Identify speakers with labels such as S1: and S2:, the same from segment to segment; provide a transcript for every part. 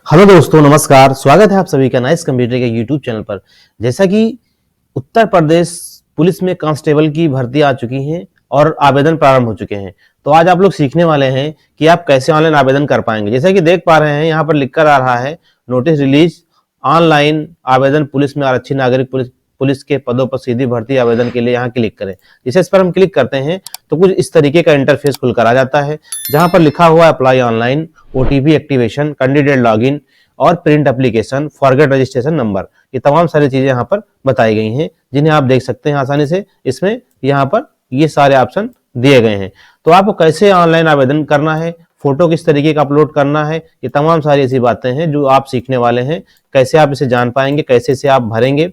S1: Hello दोस्तों, नमस्कार। स्वागत है आप सभी का नाइस कंप्यूटर के यूट्यूब चैनल पर। जैसा कि उत्तर प्रदेश पुलिस में कांस्टेबल की भर्ती आ चुकी है और आवेदन प्रारंभ हो चुके हैं, तो आज आप लोग सीखने वाले हैं कि आप कैसे ऑनलाइन आवेदन कर पाएंगे। जैसा कि देख पा रहे हैं, यहाँ पर लिख कर आ रहा है नोटिस रिलीज ऑनलाइन आवेदन पुलिस में आरक्षी नागरिक पुलिस पुलिस के पदों पर सीधी भर्ती आवेदन के लिए यहाँ क्लिक करें। जैसे इस पर हम क्लिक करते हैं तो कुछ इस तरीके का इंटरफेस खुलकर आ जाता है, जहां पर लिखा हुआ apply online, OTP activation, candidate login और print application, forget registration number, ये तमाम सारी चीजें यहाँ पर बताई गई हैं, जिन्हें आप देख सकते हैं आसानी से। इसमें यहाँ पर ये सारे ऑप्शन दिए गए हैं। तो आपको कैसे ऑनलाइन आवेदन करना है, फोटो किस तरीके का अपलोड करना है, ये तमाम सारी ऐसी बातें हैं जो आप सीखने वाले हैं। कैसे आप इसे जान पाएंगे, कैसे इसे आप भरेंगे,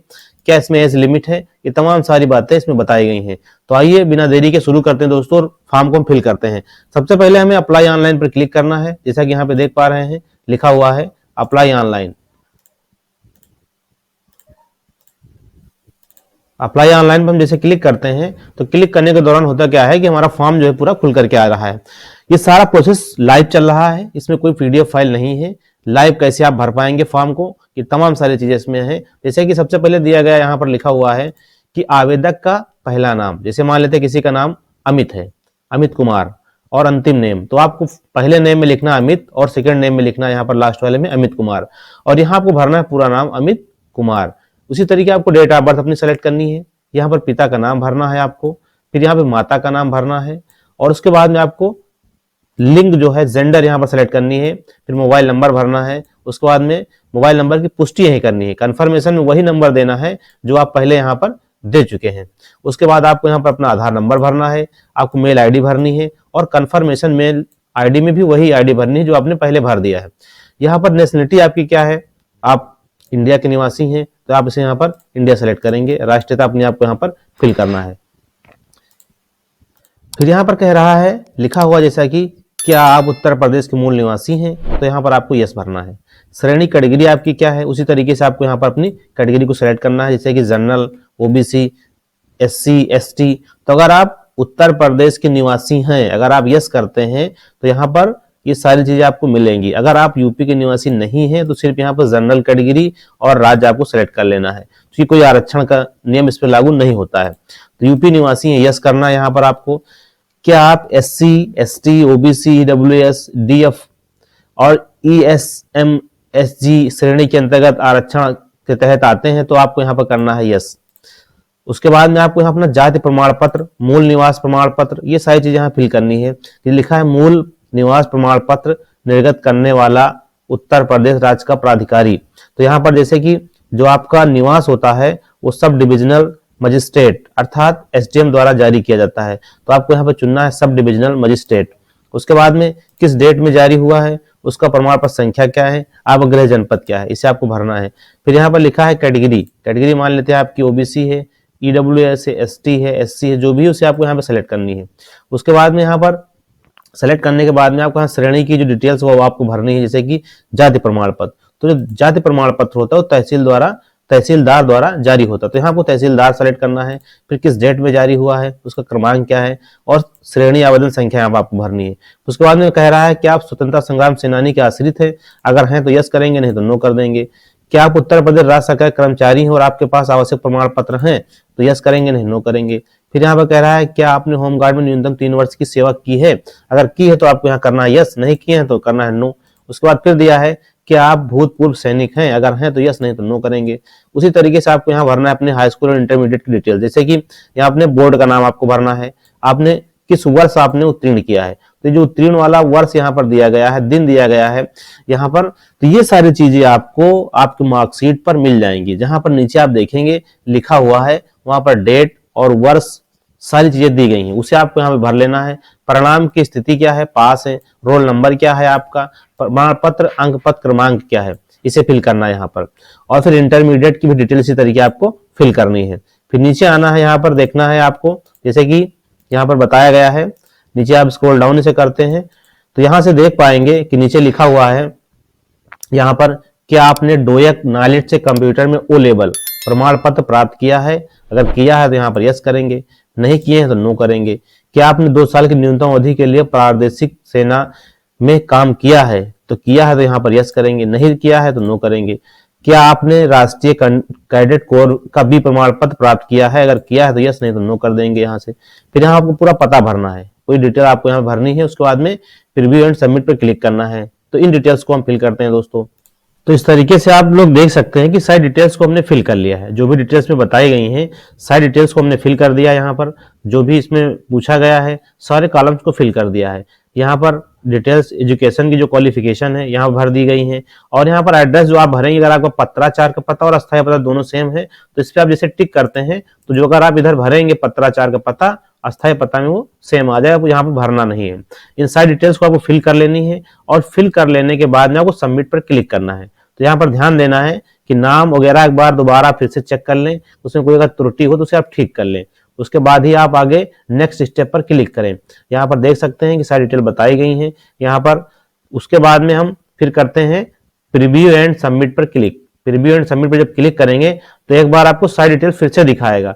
S1: क्या इसमें एज लिमिट है, ये तमाम सारी बातें इसमें बताई गई हैं। तो आइए बिना देरी के शुरू करते हैं दोस्तों, और फॉर्म को हम फिल करते हैं। सबसे पहले हमें अप्लाई ऑनलाइन पर क्लिक करना है। जैसा कि यहाँ पे देख पा रहे हैं लिखा हुआ है अप्लाई ऑनलाइन। अप्लाई ऑनलाइन पर हम जैसे क्लिक करते हैं तो क्लिक करने के दौरान होता क्या है कि हमारा फॉर्म जो है पूरा खुल करके आ रहा है। ये सारा प्रोसेस लाइव चल रहा है, इसमें कोई पीडीएफ फाइल नहीं है। लाइव कैसे आप भर पाएंगे फॉर्म को, ये तमाम सारी चीजें इसमें है। जैसे कि सबसे पहले दिया गया यहाँ पर लिखा हुआ है कि आवेदक का पहला नाम, जैसे मान लेते किसी का नाम अमित है, अमित कुमार, और अंतिम नेम, तो आपको पहले नेम में लिखना अमित और सेकंड नेम में लिखना यहाँ पर लास्ट वाले में अमित कुमार, और यहाँ आपको भरना है पूरा नाम अमित कुमार। उसी तरीके आपको डेट ऑफ बर्थ अपनी सेलेक्ट करनी है। यहाँ पर पिता का नाम भरना है आपको, फिर यहाँ पे माता का नाम भरना है, और उसके बाद में आपको लिंग जो है जेंडर यहाँ पर सेलेक्ट करनी है। फिर मोबाइल नंबर भरना है, उसके बाद में मोबाइल नंबर की पुष्टि यही करनी है। कंफर्मेशन में वही नंबर देना है जो आप पहले यहाँ पर दे चुके हैं। उसके बाद आपको यहाँ पर अपना आधार नंबर भरना है, आपको मेल आईडी भरनी है, और कंफर्मेशन मेल आईडी में भी वही आईडी भरनी है जो आपने पहले भर दिया है। यहाँ पर नेशनलिटी आपकी क्या है, आप इंडिया के निवासी हैं तो आप इसे यहाँ पर इंडिया सेलेक्ट करेंगे। राष्ट्रीयता अपने आप को यहाँ पर फिल करना है। फिर यहाँ पर कह रहा है लिखा हुआ जैसा कि क्या आप उत्तर प्रदेश के मूल निवासी हैं, तो यहाँ पर आपको यस भरना है। श्रेणी कैटेगरी आपकी क्या है, उसी तरीके से आपको यहाँ पर अपनी कैटेगरी को सेलेक्ट करना है, जैसे कि जनरल, ओबीसी, एससी, एसटी। तो अगर आप उत्तर प्रदेश के निवासी हैं, अगर आप यस करते हैं तो यहाँ पर ये सारी चीजें आपको मिलेंगी। अगर आप यूपी के निवासी नहीं हैं तो सिर्फ यहाँ पर जनरल कैटेगरी और राज्य आपको सेलेक्ट कर लेना है, क्योंकि कोई आरक्षण का नियम इस पर लागू नहीं होता है। तो यूपी निवासी हैं, यस करना है यहाँ पर आपको। क्या आप SC, ST, OBC, EWS, DF और ईएसएमएसजी श्रेणी के अंतर्गत आरक्षण के तहत आते हैं, तो आपको यहाँ पर करना है यस। उसके बाद में आपको यहाँ अपना जाति प्रमाण पत्र, मूल निवास प्रमाण पत्र, ये सारी चीजें यहाँ फिल करनी है। ये लिखा है मूल निवास प्रमाण पत्र निर्गत करने वाला उत्तर प्रदेश राज्य का प्राधिकारी। तो यहाँ पर जैसे कि जो आपका निवास होता है वो सब डिविजनल मजिस्ट्रेट अर्थात एसडीएम द्वारा जारी किया जाता है, तो आपको यहाँ पर चुनना है सब डिविजनल मजिस्ट्रेट। उसके बाद में किस डेट में जारी हुआ है, उसका प्रमाण पत्र संख्या क्या है, आप गृह जनपद क्या है, इसे आपको भरना है। फिर यहाँ पर लिखा है कैटेगरी, कैटेगरी मान लेते हैं आपकी ओबीसी है, ईडब्ल्यूएस है, एसटी है, एससी है, जो भी उसे आपको यहाँ पे सेलेक्ट करनी है। उसके बाद में यहाँ पर सेलेक्ट करने के बाद में आपको यहाँ श्रेणी की जो डिटेल्स वो आपको भरनी है, जैसे कि जाति प्रमाण पत्र। तो जो जाति प्रमाण पत्र होता है वो तहसीलदार द्वारा जारी होता है, तो यहाँ को तहसीलदार सेलेक्ट करना है। फिर किस डेट में जारी हुआ है, उसका क्रमांक क्या है, और श्रेणी आवेदन संख्या यहाँ पर आपको भरनी है। उसके बाद में कह रहा है कि आप स्वतंत्रता संग्राम सेनानी के आश्रित है, अगर हैं तो यस करेंगे, नहीं तो नो कर देंगे। क्या आप उत्तर प्रदेश राज्य सरकार के कर्मचारी हैं और आपके पास आवश्यक प्रमाण पत्र हैं, तो यस करेंगे, नहीं नो करेंगे। फिर यहाँ पर कह रहा है क्या आपने होमगार्ड में न्यूनतम 3 वर्ष की सेवा की है, अगर की है तो आपको यहाँ करना है यस, नहीं किए हैं तो करना है नो। उसके बाद फिर दिया है क्या आप भूतपूर्व सैनिक हैं, अगर हैं तो यस, नहीं तो नो करेंगे। उसी तरीके से आपको यहाँ भरना है अपने हाई स्कूल और इंटरमीडिएट की डिटेल, जैसे कि यहाँ अपने बोर्ड का नाम आपको भरना है, आपने किस वर्ष आपने उत्तीर्ण किया है, तो जो उत्तीर्ण वाला वर्ष यहाँ पर दिया गया है, दिन दिया गया है यहाँ पर। तो ये सारी चीजें आपको आपकी मार्कशीट पर मिल जाएंगी, जहां पर नीचे आप देखेंगे लिखा हुआ है, वहां पर डेट और वर्ष सारी चीजें दी गई हैं, उसे आपको यहाँ पे भर लेना है। परिणाम की स्थिति क्या है, पास है, रोल नंबर क्या है आपका, प्रमाण पत्र अंक पत्र क्रमांक क्या है, इसे फिल करना है यहाँ पर। और फिर इंटरमीडिएट की भी डिटेल इसी तरीके आपको फिल करनी है। फिर नीचे आना है, यहाँ पर देखना है आपको, जैसे कि यहाँ पर बताया गया है, नीचे आप स्क्रॉल डाउन इसे करते हैं तो यहाँ से देख पाएंगे कि नीचे लिखा हुआ है यहाँ पर क्या आपने डोयक नॉलेज से कंप्यूटर में ओ लेवल प्रमाण पत्र प्राप्त किया है, अगर किया है तो यहाँ पर यस करेंगे, नहीं किए हैं तो नो करेंगे। क्या आपने 2 साल की न्यूनतम अवधि के लिए प्रादेशिक सेना में काम किया है, तो किया है तो यहाँ पर यस करेंगे, नहीं किया है तो नो करेंगे। क्या आपने राष्ट्रीय कैडेट कोर का भी प्रमाण पत्र प्राप्त किया है, अगर किया है तो यस, नहीं तो नो कर देंगे यहाँ से। फिर यहाँ आपको पूरा पता भरना है, कोई डिटेल आपको यहाँ भरनी है, उसके बाद में प्रीव्यू एंड सबमिट पर क्लिक करना है। तो इन डिटेल्स को हम फिल करते हैं दोस्तों। तो इस तरीके से आप लोग देख सकते हैं कि सारी डिटेल्स को हमने फिल कर लिया है, जो भी डिटेल्स में बताई गई हैं सारी डिटेल्स को हमने फिल कर दिया। यहाँ पर जो भी इसमें पूछा गया है सारे कॉलम्स को फिल कर दिया है। यहाँ पर डिटेल्स एजुकेशन की जो क्वालिफिकेशन है यहाँ भर दी गई हैं, और यहाँ पर एड्रेस जो आप भरेंगे, अगर आपका पत्राचार का पता और अस्थायी पता दोनों सेम है तो इस पर आप जैसे टिक करते हैं तो जो अगर आप इधर भरेंगे पत्राचार का पता, अस्थायी पता में वो सेम आ जाएगा, यहाँ पर भरना नहीं है। इन सारी डिटेल्स को आपको फिल कर लेनी है, और फिल कर लेने के बाद में आपको सबमिट पर क्लिक करना है। तो यहाँ पर ध्यान देना है कि नाम वगैरह एक बार दोबारा फिर से चेक कर लें, उसमें कोई अगर त्रुटि हो तो उसे आप ठीक कर लें, उसके बाद ही आप आगे नेक्स्ट स्टेप पर क्लिक करें। यहाँ पर देख सकते हैं कि सारी डिटेल बताई गई हैं यहाँ पर। उसके बाद में हम फिर करते हैं प्रीव्यू एंड सबमिट पर क्लिक। प्रीव्यू एंड सबमिट पर जब क्लिक करेंगे तो एक बार आपको सारी डिटेल फिर से दिखाएगा।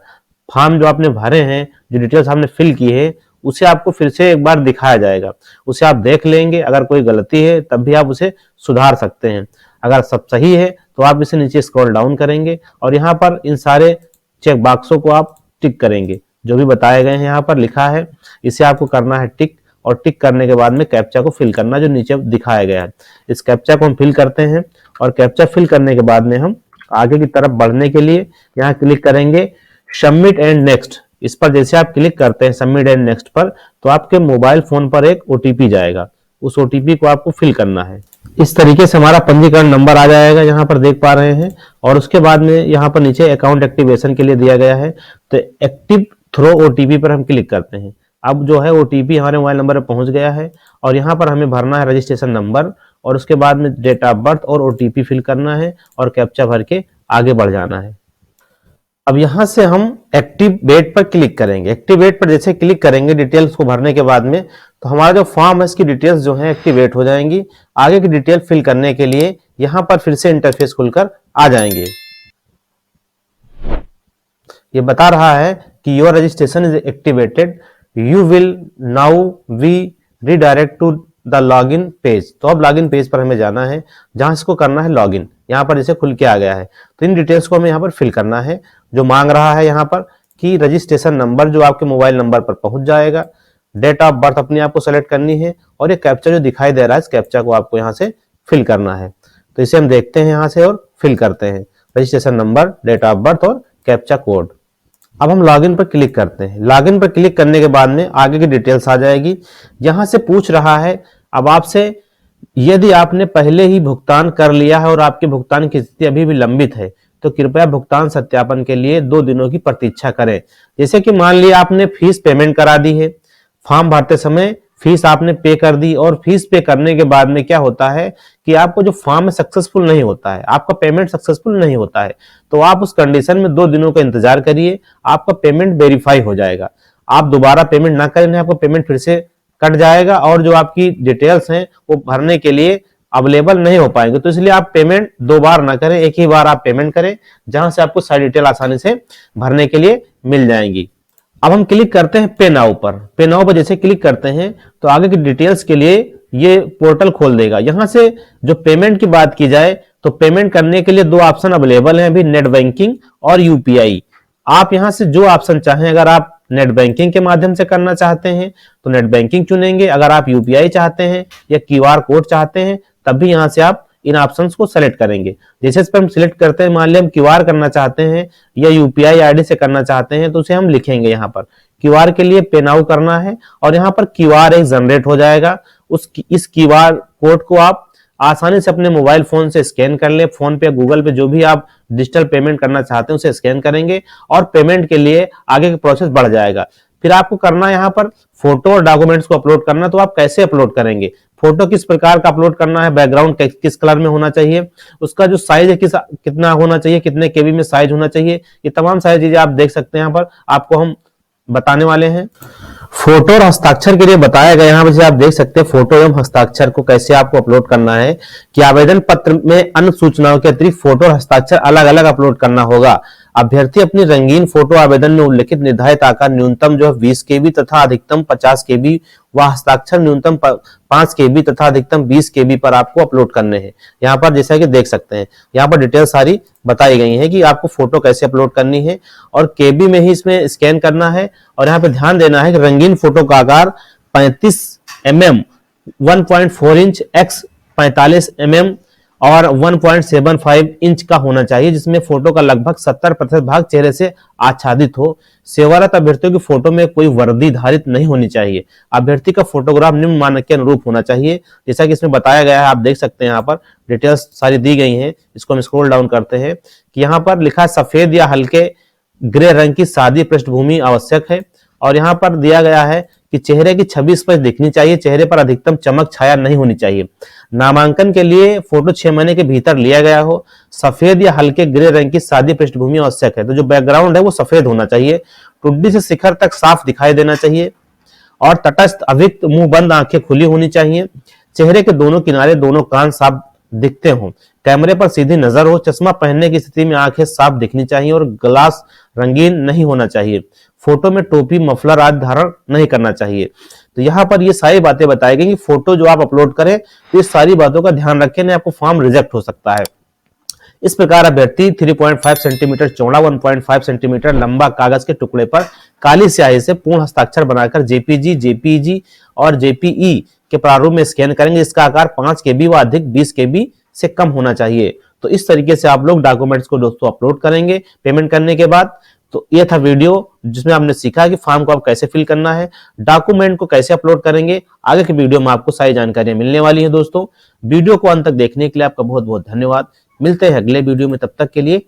S1: फॉर्म जो आपने भरे हैं, जो डिटेल्स आपने फिल की है, उसे आपको फिर से एक बार दिखाया जाएगा, उसे आप देख लेंगे। अगर कोई गलती है तब भी आप उसे सुधार सकते हैं, अगर सब सही है तो आप इसे नीचे स्क्रॉल डाउन करेंगे और यहाँ पर इन सारे चेक बॉक्सों को आप टिक करेंगे। जो भी बताए गए हैं यहाँ पर लिखा है, इसे आपको करना है टिक, और टिक करने के बाद में कैप्चा को फिल करना जो नीचे दिखाया गया है। इस कैप्चा को हम फिल करते हैं, और कैप्चा फिल करने के बाद में हम आगे की तरफ बढ़ने के लिए यहाँ क्लिक करेंगे सबमिट एंड नेक्स्ट। इस पर जैसे आप क्लिक करते हैं सबमिट एंड नेक्स्ट पर, तो आपके मोबाइल फोन पर एक ओटीपी जाएगा, उस ओटीपी को आपको फिल करना है। इस तरीके से हमारा पंजीकरण नंबर आ जाएगा, यहाँ पर देख पा रहे हैं। और उसके बाद में यहाँ पर नीचे अकाउंट एक्टिवेशन के लिए दिया गया है, तो एक्टिव थ्रो ओटीपी पर हम क्लिक करते हैं। अब जो है ओटीपी हमारे मोबाइल नंबर पर पहुंच गया है, और यहाँ पर हमें भरना है रजिस्ट्रेशन नंबर, और उसके बाद में डेट ऑफ बर्थ और ओटीपी फिल करना है, और कैप्चा भर के आगे बढ़ जाना है। अब यहां से हम एक्टिवेट पर क्लिक करेंगे। एक्टिवेट पर जैसे क्लिक करेंगे डिटेल्स को भरने के बाद में, तो हमारा जो फॉर्म है इसकी डिटेल्स जो है एक्टिवेट हो जाएंगी। आगे की डिटेल फिल करने के लिए यहां पर फिर से इंटरफेस खुलकर आ जाएंगे। ये बता रहा है कि your registration is activated, you will now be redirect to the login page. तो अब लॉगिन पेज पर हमें जाना है, जहां इसको करना है लॉगिन। यहाँ पर जैसे खुल के आ गया है, तो इन डिटेल्स को हमें यहाँ पर फिल करना है। जो मांग रहा है यहाँ पर कि रजिस्ट्रेशन नंबर जो आपके मोबाइल नंबर पर पहुंच जाएगा, डेट ऑफ बर्थ अपने आप को सेलेक्ट करनी है, और ये कैप्चा जो दिखाई दे रहा है इस कैप्चा को आपको यहाँ से फिल करना है। तो इसे हम देखते हैं यहाँ से और फिल करते हैं, registration number, date of birth और कैप्चा कोड। अब हम लॉगिन पर क्लिक करते हैं। लॉगिन पर क्लिक करने के बाद में आगे की डिटेल्स आ जाएगी। यहां से पूछ रहा है अब आपसे, यदि आपने पहले ही भुगतान कर लिया है और आपके भुगतान की स्थिति अभी भी लंबित है तो कृपया भुगतान सत्यापन के लिए 2 दिनों की प्रतीक्षा करें। जैसे कि मान लिया आपने फीस पेमेंट करा दी है, फॉर्म भरते समय फीस आपने पे कर दी, और फीस पे करने के बाद में क्या होता है कि आपको जो फॉर्म सक्सेसफुल नहीं होता है, आपका पेमेंट सक्सेसफुल नहीं होता है, तो आप उस कंडीशन में 2 दिनों का इंतजार करिए, आपका पेमेंट वेरीफाई हो जाएगा। आप दोबारा पेमेंट ना करें, आपका पेमेंट फिर से कट जाएगा, और जो आपकी डिटेल्स हैं वो भरने के लिए अवेलेबल नहीं हो पाएंगे। तो इसलिए आप पेमेंट 2 बार ना करें, एक ही बार आप पेमेंट करें, जहां से आपको सारी डिटेल आसानी से भरने के लिए मिल जाएंगी। अब हम क्लिक करते हैं पे नाउ पर। पे नाउ पर जैसे क्लिक करते हैं तो आगे की डिटेल्स के लिए ये पोर्टल खोल देगा। यहां से जो पेमेंट की बात की जाए तो पेमेंट करने के लिए 2 ऑप्शन अवेलेबल हैं अभी, नेट बैंकिंग और यूपीआई। आप यहां से जो ऑप्शन चाहें, अगर आप नेट बैंकिंग के माध्यम से करना चाहते हैं तो नेट बैंकिंग चुनेंगे, अगर आप यूपीआई चाहते हैं या क्यूआर कोड चाहते हैं तब भी यहां से आप इन ऑप्शंस को सेलेक्ट करेंगे। जैसे इस पर हम सिलेक्ट करते हैं, मान लिया हम क्यूआर करना चाहते हैं या यूपीआई आईडी से करना चाहते हैं, तो उसे हम लिखेंगे यहाँ पर क्यूआर के लिए पे नाउ करना है, और यहाँ पर क्यूआर एक जनरेट हो जाएगा। इस क्यूआर कोड को आप आसानी से अपने मोबाइल फोन से स्कैन कर ले, फोन पे गूगल पे जो भी आप डिजिटल पेमेंट करना चाहते हैं उसे स्कैन करेंगे, और पेमेंट के लिए आगे का प्रोसेस बढ़ जाएगा। फिर आपको करना है यहाँ पर फोटो और डॉक्यूमेंट्स को अपलोड करना। तो आप कैसे अपलोड करेंगे, फोटो किस प्रकार का अपलोड करना है, बैकग्राउंड किस कलर में होना चाहिए, उसका जो साइज है कितना होना चाहिए, कितने केबी में साइज होना चाहिए, ये तमाम सारी चीजें आप देख सकते हैं। यहाँ पर आपको हम बताने वाले हैं। फोटो और हस्ताक्षर के लिए बताया गया, यहाँ पर आप देख सकते हैं फोटो एवं हस्ताक्षर को कैसे आपको अपलोड करना है, कि आवेदन पत्र में अन्य सूचनाओं के अतिरिक्त फोटो और हस्ताक्षर अलग अलग अपलोड करना होगा। अभ्यर्थी अपनी रंगीन फोटो आवेदन में उल्लिखित निर्धारित आकार न्यूनतम जो है 20 केबी तथा अधिकतम 50 केबी व हस्ताक्षर न्यूनतम 5 केबी तथा अधिकतम 20 केबी पर आपको अपलोड करने हैं। यहाँ पर जैसा कि देख सकते हैं, यहाँ पर डिटेल सारी बताई गई है कि आपको फोटो कैसे अपलोड करनी है और केबी में ही इसमें स्कैन करना है। और यहाँ पे ध्यान देना है कि रंगीन फोटो का आकार 35 mm 1.4 इंच x 45 mm और 1.75 इंच का होना चाहिए, जिसमें फोटो का लगभग 70% भाग चेहरे से आच्छादित हो। सेवारत अभ्यर्थियों की फोटो में कोई वर्दी धारित नहीं होनी चाहिए। अभ्यर्थी का फोटोग्राफ निम्न मानक के अनुरूप होना चाहिए, जैसा कि इसमें बताया गया है। आप देख सकते हैं यहाँ पर डिटेल्स सारी दी गई हैं। इसको हम स्क्रॉल डाउन करते हैं कि यहाँ पर लिखा है सफेद या हल्के ग्रे रंग की सादी पृष्ठभूमि आवश्यक है। और यहाँ पर दिया गया है कि चेहरे की छवि स्पष्ट दिखनी चाहिए, चेहरे पर अधिकतम चमक छाया नहीं होनी चाहिए। नामांकन के लिए फोटो 6 महीने के भीतर लिया गया हो। सफेद या हल्के ग्रे रंग की सादी पृष्ठभूमि आवश्यक है, तो जो बैकग्राउंड है वो सफेद होना चाहिए। टुड्डी से शिखर तक साफ दिखाई देना चाहिए और तटस्थ अभिक्त मुंह बंद आंखें खुली होनी चाहिए। चेहरे के दोनों किनारे दोनों कान साफ दिखते हों। कैमरे पर सीधी नजर हो। चश्मा पहनने की स्थिति में आंखें साफ दिखनी चाहिए और ग्लास रंगीन नहीं होना चाहिए। फोटो में टोपी मफलर आदि धारण नहीं करना चाहिए। तो यहाँ पर ये सारी बातें बताई गई कि फोटो जो आप अपलोड करें तो इस सारी बातों का ध्यान रखें, नहीं आपको फॉर्म रिजेक्ट हो सकता है। इस प्रकार अभ्यर्थी 3.5 सेंटीमीटर चौड़ा 1.5 सेंटीमीटर लंबा कागज के टुकड़े पर काली स्याही से पूर्ण हस्ताक्षर बनाकर जेपीजी, जेपीजी और जेपीई के प्रारूप में स्कैन करेंगे। इसका आकार 5 केबी व अधिक 20 केबी से कम होना चाहिए। तो इस तरीके से आप लोग डॉक्यूमेंट्स को दोस्तों अपलोड करेंगे पेमेंट करने के बाद। तो ये था वीडियो जिसमें आपने सीखा कि फॉर्म को आप कैसे फिल करना है, डॉक्यूमेंट को कैसे अपलोड करेंगे। आगे के वीडियो में आपको सारी जानकारियां मिलने वाली है दोस्तों। वीडियो को अंत तक देखने के लिए आपका बहुत बहुत धन्यवाद। मिलते हैं अगले वीडियो में, तब तक के लिए